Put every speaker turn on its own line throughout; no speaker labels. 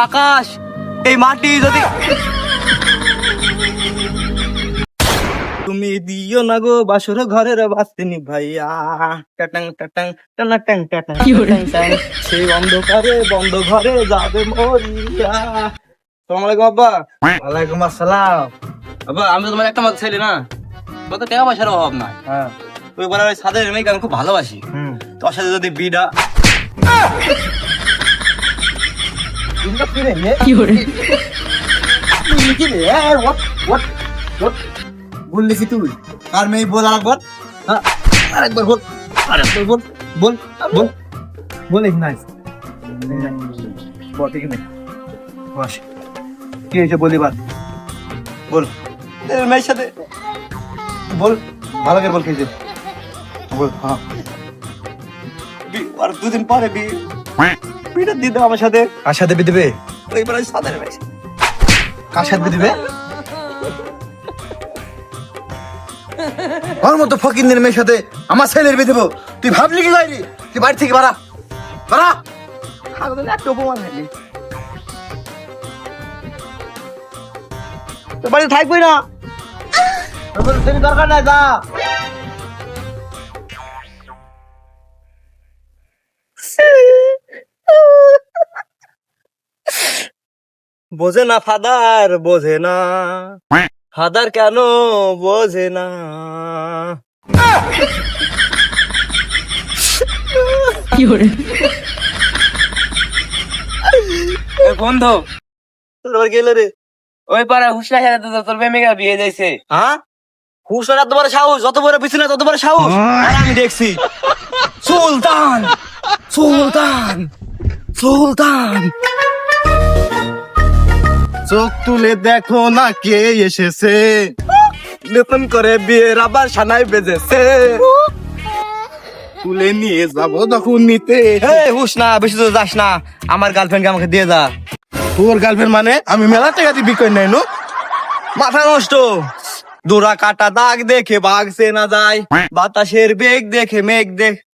আকাশ এই মাটি যদি তুমি দিও না গো বাসর ঘরের বাস্তিনি ভাইয়া টাটাং টাটাং টানা টাং টাটাং টাং সেই অন্ধকারে বন্ধ ঘরে যাবে মরিয়া। আসসালামু আলাইকুম আব্বা।
ওয়ালাইকুম আসসালাম।
আব্বা আমি তো তোমার একটা মাত্র ছেলে না, কত টাকা পয়সার অভাব নাই।
হ্যাঁ
তুই বলে ওই সাদের মেয়েকে আমি খুব ভালোবাসি, তোর সাথে যদি বিডা
বললিছি তুই কার মেয়ে বল আরেকবার। আরেকবার বল, আরেকবার বল, বল বল বলিস নাই বল ঠিক নেই বস কি হয়েছে বলি বাদ বল
মেয়ের সাথে
বল ভালো করে বল কি হয়েছে বল। হ্যাঁ
আর দুদিন পরে বিটা দিতে আমার সাথে
কার সাথে বিয়ে দেবে?
ওইবার সাদের মেয়ে
কার সাথে বিয়ে দেবে? ওর মতো ফকিন্দের মেয়ের সাথে আমার ছেলের বিয়ে দেবো? তুই ভাবলি কি গাইলি? তুই বাড়ি থেকে বাড়া বাড়া।
একটা অপমান হয়নি, তোর বাড়ি থাকবি না,
তুমি দরকার নাই যা।
বোঝে না ফাদার, বোঝে না ফাদার কেন বোঝে না।
বন্ধু
তোর গেলে রে
ওই পাড়া হুসনা খেলে তো তোর প্রেমিকা বিয়ে যাইছে।
হ্যাঁ হুসরা এত বড় সাহস, যত বড় পিছনে তত বড় সাহস। আর আমি দেখছি সুলতান সুলতান সুলতান।
চোখ তুলে দেখো না কে এসেছে,
নতুন করে বিয়ের আবার সানাই বেজেছে।
তুলে নিয়ে যাবো তখন নিতে।
হুস না, বেশি তো যাস না, আমার গার্লফ্রেন্ডকে আমাকে দিয়ে যা।
তোর গার্লফ্রেন্ড মানে আমি মেলা টাকা দিয়ে বিক্রি নাই নো।
মাথা নষ্ট, দোরা কাটা দাগ দেখে বাঘ চেনা যায়, বাতাসের বেগ দেখে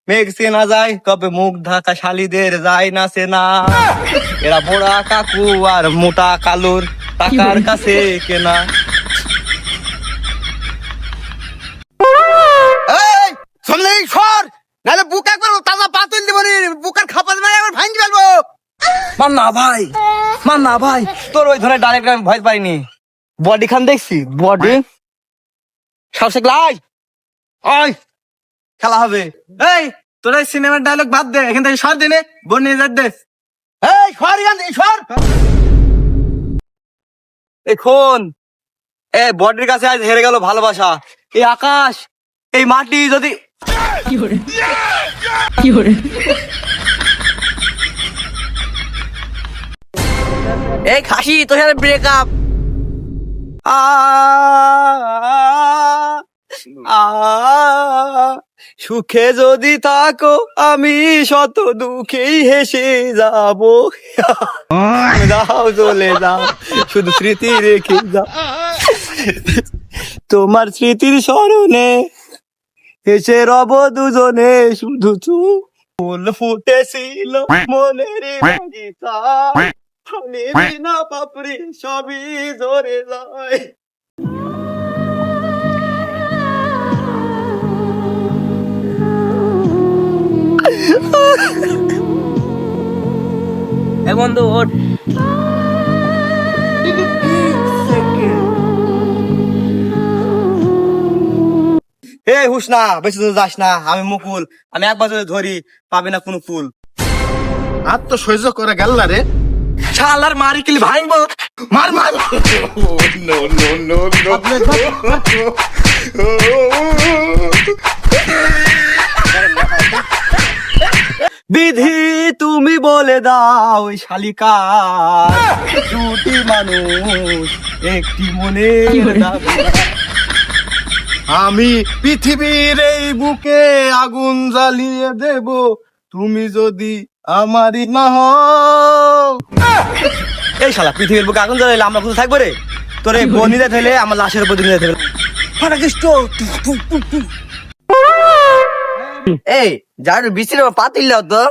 মেঘ চেনা যায়, কবে মুখ ঢাকা শালিদের যায় না চেনা। এরা বোড়া কাকু আর মোটা কালুর টাকার কাছে কেনা।
এই সামনে সর, নালে বুক একবার তাজা পাতুল দিব নি, বুকের খাপাত মারে একবার ভাঙি ফেলবো।
মান না ভাই, তোর ওই ধরনের ডাইরেক্ট আমি ভয় পাইনি। বডি খান দেখছি, বডি সাহসে লাই ওই খেলা হবে।
এই তোর এই সিনেমার ডায়লগ বাদ দে, এখান থেকে সর দিনে বোন নিয়ে যাত দে। এই সর ইয়ান সর।
এখন এ বডির কাছে আজ হেরে গেল ভালোবাসা। এই আকাশ এই মাটি যদি এই খাসি তোর সাথে ব্রেকআপ। সুখে যদি থাকো আমি শত দুঃখেই হেসে যাব। যাও চলে যাও, শুধু স্মৃতি রেখে যাও, তোমার স্মৃতির স্মরণে হেসে রব দুজনে। শুধু ফুল ফুটেছিল মনের বাগিচায়, আমি বিনা পাপড়ি সবই ঝরে যায়।
এ বন্ধু ওঠ।
হে হুস না, বেশি দূর যাস না, আমি মুকুল, আমি একবার যদি ধরি পাবি না কোনো ফুল।
আর তো সহ্য করে গেল না রে।
শালার মারি কিলি ভাঙবো।
মার মার। No no no no.
বিধি তুমি বলে দাও ওই শালিকা, দুটি মানুষ একটি মনে
আমি পৃথিবীর এই বুকে আগুন জ্বালিয়ে দেব, তুমি যদি আমারই না হও।
এই শালা পৃথিবীর বুকে আগুন জ্বালাইলে আমরা কোথায় থাকবো রে? তোরে বনিতে ফেলে আমার লাশের উপর দিয়ে ফেলে। এই যার বিচির পাতিল তো